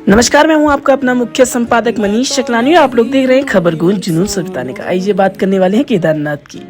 नमस्कार, मैं हूं आपका अपना मुख्य संपादक मनीष शकलानी और आप लोग देख रहे हैं खबर गूंज जुनून सच बताने का। आइए बात करने वाले हैं केदारनाथ की।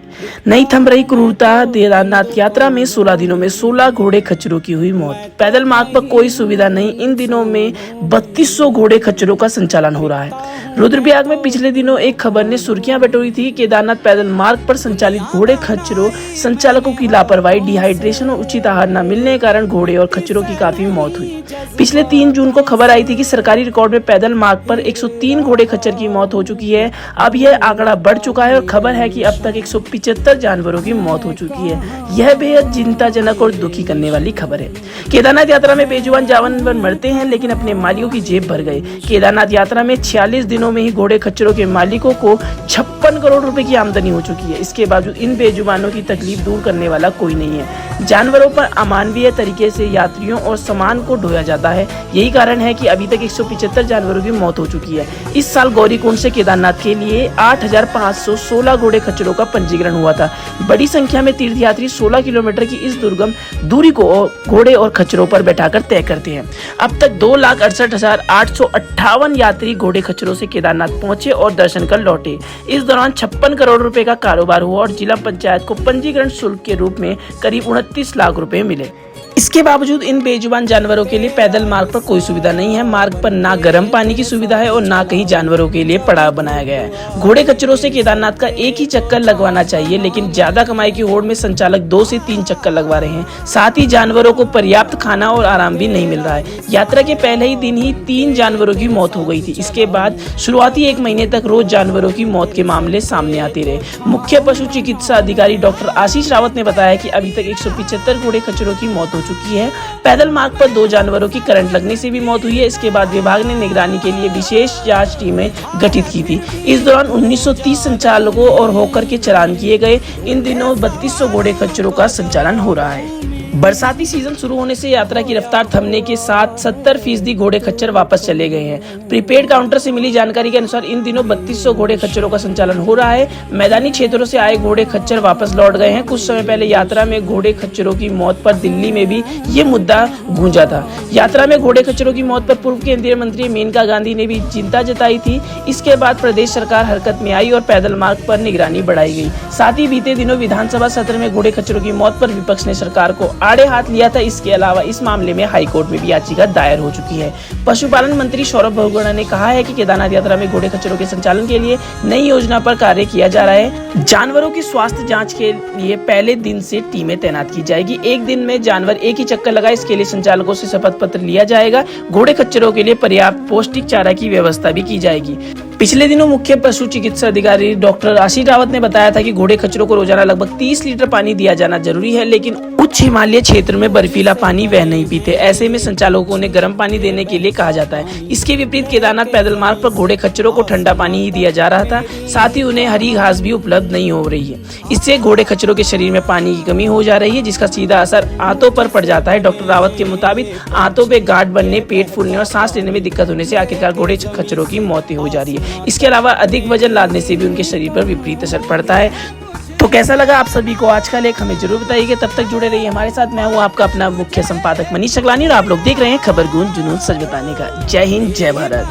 नहीं थम रही क्रूरता, केदारनाथ यात्रा में 16 दिनों में 16 घोड़े खच्चरों की हुई मौत। पैदल मार्ग पर कोई सुविधा नहीं, इन दिनों में 3200 घोड़े खच्चरों का संचालन हो रहा है। रुद्रप्रयाग में पिछले दिनों एक खबर ने सुर्खियां बटोरी थी। केदारनाथ पैदल मार्ग पर संचालित घोड़े खच्चरों संचालकों की लापरवाही, डिहाइड्रेशन और उचित आहार न मिलने के कारण घोड़े और खच्चरों की काफी मौत हुई। पिछले 3 जून को खबर आई थी कि सरकारी रिकॉर्ड में पैदल मार्ग पर 103 घोड़े खच्चर की मौत हो चुकी है। अब यह आंकड़ा बढ़ चुका है और खबर है कि अब तक 175 जानवरों की मौत हो चुकी है। यह बेहद चिंताजनक और दुखी करने वाली खबर है। केदारनाथ यात्रा में बेजुबान जानवर मरते हैं लेकिन अपने मालिकों की जेब भर गए। केदारनाथ यात्रा में 46 दिनों में ही घोड़े खच्चरों के मालिकों को 56 करोड़ रुपए की आमदनी हो चुकी है। इसके बावजूद इन बेजुबानों की तकलीफ दूर करने वाला कोई नहीं है। जानवरों पर अमानवीय तरीके से यात्रियों और सामान को ढोया जाता है। यही कारण है कि अभी तक 175 जानवरों की मौत हो चुकी है। इस साल गौरीकुंड से केदारनाथ के लिए 8516 घोड़े खच्चरों का पंजीकरण हुआ था। बड़ी संख्या में तीर्थयात्री 16 किलोमीटर की इस दुर्गम दूरी को घोड़े और खच्चरों पर बैठाकर तय करते हैं। अब तक 2,68,858 यात्री घोड़े खच्चरों से केदारनाथ पहुंचे और दर्शन कर लौटे। इस दौरान 56 करोड़ रुपए का कारोबार हुआ और जिला पंचायत को पंजीकरण शुल्क के रूप में करीब 29 लाख रुपए मिले। इसके बावजूद इन बेजुबान जानवरों के लिए पैदल मार्ग पर कोई सुविधा नहीं है। मार्ग पर ना गर्म पानी की सुविधा है और ना कहीं जानवरों के लिए पड़ाव बनाया गया है। घोड़े खच्चरों से केदारनाथ का एक ही चक्कर लगवाना चाहिए, लेकिन ज्यादा कमाई की होड़ में संचालक 2 से 3 चक्कर लगवा रहे हैं। साथ ही जानवरों को पर्याप्त खाना और आराम भी नहीं मिल रहा है। यात्रा के पहले ही दिन ही 3 जानवरों की मौत हो गई थी। इसके बाद शुरुआती 1 महीने तक रोज जानवरों की मौत के मामले सामने आते रहे। मुख्य पशु चिकित्सा अधिकारी डॉक्टर आशीष रावत ने बताया कि अभी तक 175 घोड़े खच्चरों की मौत हो चुकी है। पैदल मार्ग पर 2 जानवरों की करंट लगने से भी मौत हुई है। इसके बाद विभाग ने निगरानी के लिए विशेष जांच टीमें गठित की थी। इस दौरान 1930 संचालकों और होकर के चालान किए गए। इन दिनों 3200 घोड़े खच्चरों का संचालन हो रहा है। बरसाती सीजन शुरू होने से यात्रा की रफ्तार थमने के साथ 70% घोड़े खच्चर वापस चले गए हैं। प्रीपेड काउंटर से मिली जानकारी के अनुसार इन दिनों 3200 घोड़े खच्चरों का संचालन हो रहा है। मैदानी क्षेत्रों से आए घोड़े खच्चर वापस लौट गए हैं। कुछ समय पहले यात्रा में घोड़े खच्चरों की मौत पर दिल्ली में भी ये मुद्दा गूंजा था। यात्रा में घोड़े खच्चरों की मौत पर पूर्व केंद्रीय मंत्री मेनका गांधी ने भी चिंता जताई थी। इसके बाद प्रदेश सरकार हरकत में आई और पैदल मार्ग पर निगरानी बढ़ाई गई। साथ ही बीते दिनों विधानसभा सत्र में घोड़े खच्चरों की मौत पर विपक्ष ने सरकार को आड़े हाथ लिया था। इसके अलावा इस मामले में हाई कोर्ट में भी याचिका दायर हो चुकी है। पशुपालन मंत्री सौरभ बहुगुणा ने कहा है कि केदारनाथ यात्रा में घोड़े खच्चरों के संचालन के लिए नई योजना पर कार्य किया जा रहा है। जानवरों की स्वास्थ्य जांच के लिए पहले दिन से टीमें तैनात की जाएगी। एक दिन में जानवर एक ही चक्कर लगाए, इसके लिए संचालकों से शपथ पत्र लिया जाएगा। घोड़े खच्चरों के लिए पर्याप्त पौष्टिक चारा की व्यवस्था भी की जाएगी। पिछले दिनों मुख्य पशु चिकित्सा अधिकारी डॉक्टर आशीष रावत ने बताया था कि घोड़े खच्चरों को रोजाना लगभग 30 लीटर पानी दिया जाना जरूरी है, लेकिन उच्च हिमालय क्षेत्र में बर्फीला पानी वह नहीं पीते। ऐसे में संचालकों ने गर्म पानी देने के लिए कहा जाता है। इसके विपरीत केदारनाथ पैदल मार्ग पर घोड़े खच्चरों को ठंडा पानी ही दिया जा रहा था। साथ ही उन्हें हरी घास भी उपलब्ध नहीं हो रही है। इससे घोड़े खच्चरों के शरीर में पानी की कमी हो जा रही है, जिसका सीधा असर आंतों पर पड़ जाता है। डॉक्टर रावत के मुताबिक आंतों पे गांठ बनने, पेट फूलने और सांस लेने में दिक्कत होने से आखिरकार घोड़े खच्चरों की मौतें हो जा रही है। इसके अलावा अधिक वजन लादने से भी उनके शरीर पर विपरीत असर पड़ता है। तो कैसा लगा आप सभी को आज का लेख, हमें जरूर बताइए। तब तक जुड़े रहिए हमारे साथ। मैं हूं आपका अपना मुख्य संपादक मनीष शकलानी और आप लोग देख रहे हैं खबर गूंज जुनून सच बताने का। जय हिंद, जय भारत।